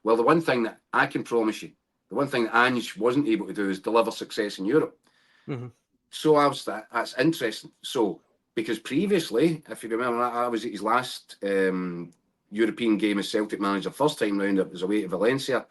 Well, the one thing that I can promise you, the one thing that Ange wasn't able to do is deliver success in Europe. Mm-hmm. So that's interesting. So, because previously, if you remember, I was at his last European game as Celtic manager, first time round, it was away to Valencia,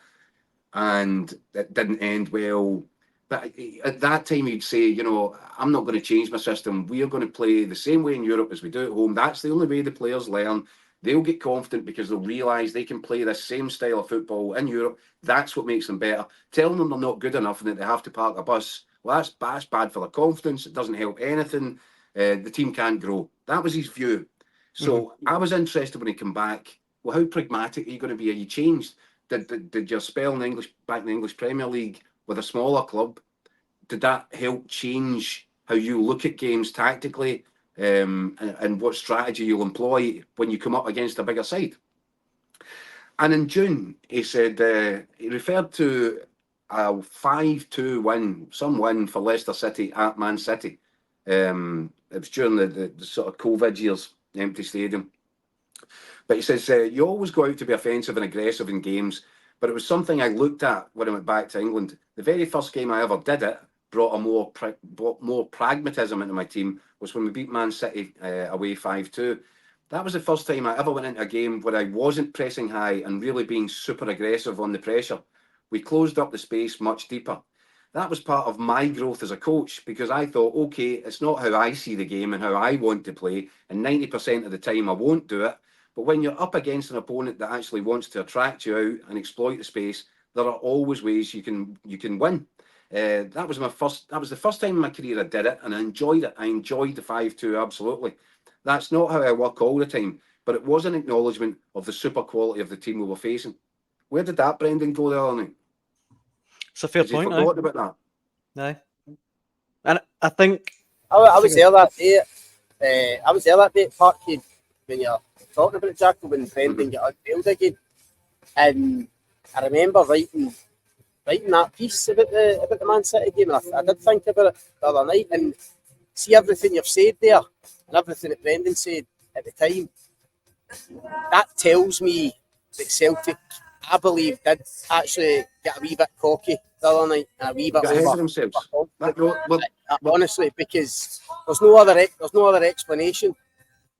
and it didn't end well. But at that time, he'd say, you know, I'm not going to change my system. We are going to play the same way in Europe as we do at home. That's the only way the players learn. They'll get confident because they'll realise they can play this same style of football in Europe. That's what makes them better. Telling them they're not good enough and that they have to park a bus, well, that's bad for their confidence. It doesn't help anything. The team can't grow. That was his view. So I was interested when he came back. Well, how pragmatic are you going to be? Are you changed? Did your spell in back in the English Premier League with a smaller club, did that help change how you look at games tactically, and what strategy you'll employ when you come up against a bigger side? And in June, he said he referred to a 5-2 win, some win for Leicester City at Man City. It was during the sort of COVID years, empty stadium. But he says, you always go out to be offensive and aggressive in games, but it was something I looked at when I went back to England. The very first game I ever did it brought more pragmatism into my team was when we beat Man City away 5-2. That was the first time I ever went into a game where I wasn't pressing high and really being super aggressive on the pressure. We closed up the space much deeper. That was part of my growth as a coach, because I thought, okay, it's not how I see the game and how I want to play, and 90% of the time I won't do it. But when you're up against an opponent that actually wants to attract you out and exploit the space, there are always ways you can win. That was the first time in my career I did it, and I enjoyed it. I enjoyed the 5-2, absolutely. That's not how I work all the time, but it was an acknowledgement of the super quality of the team we were facing. Where did that Brendan go the other night? It's a fair point. Forgot about that. No, and I think I was there that day. I was there that day at Parkhead when you're talking about it, Jack, when Brendan got unveiled again, and I remember writing that piece about the Man City game, and I did think about it the other night, and see everything you've said there, and everything that Brendan said at the time. That tells me that Celtic, I believe, did actually get a wee bit cocky the other night and a wee bit over themselves. Honestly, because there's no other explanation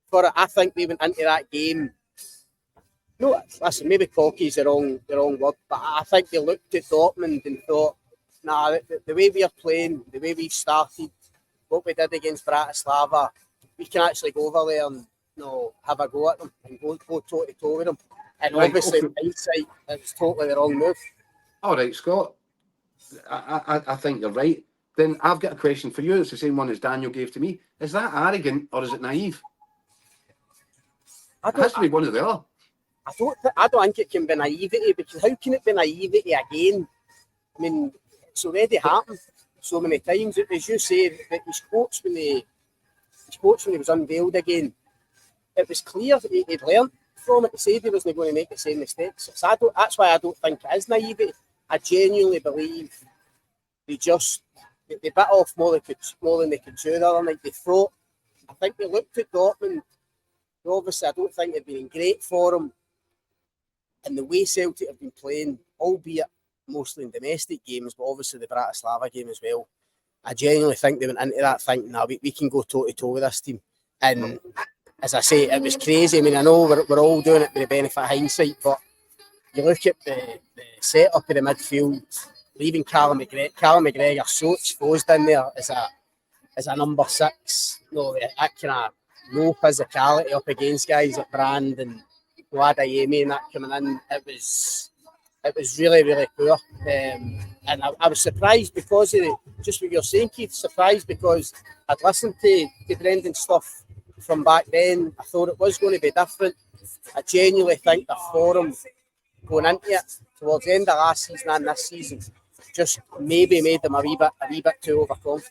for it. I think they went into that game. No, listen, maybe cocky is the wrong word, but I think they looked at Dortmund and thought, nah, the way we are playing, the way we've started, what we did against Bratislava, we can actually go over there and have a go at them and go toe to toe with them. And obviously, in hindsight, it was totally the wrong move. All right, Scott. I think you're right. Then I've got a question for you. It's the same one as Daniel gave to me. Is that arrogant or is it naive? It has to be one or the other. I don't think it can be naivety, because how can it be naivety again? I mean, it's already happened so many times. As you say, that his quotes when he was unveiled again, it was clear he'd learned from it. He said he wasn't going to make the same mistakes. So that's why I don't think it is naivety. I genuinely believe they bit off more than they could chew the other night. They thought, I think they looked at Dortmund. Obviously, I don't think they've been great for them. And the way Celtic have been playing, albeit mostly in domestic games, but obviously the Bratislava game as well, I genuinely think they went into that thinking, now we can go toe-to-toe with this team. And as I say, it was crazy. I mean, I know we're all doing it with the benefit of hindsight, but you look at the setup of the midfield, leaving Callum McGregor so exposed in there as a number 6. That kind of no physicality up against guys like Brand and Adeyemi and that coming in. It was really, really poor. And I was surprised because of just what you're saying, Keith, surprised because I'd listened to Brendan's stuff from back then. I thought it was going to be different. I genuinely think the form going into it towards the end of last season and this season just maybe made them a wee bit too overconfident.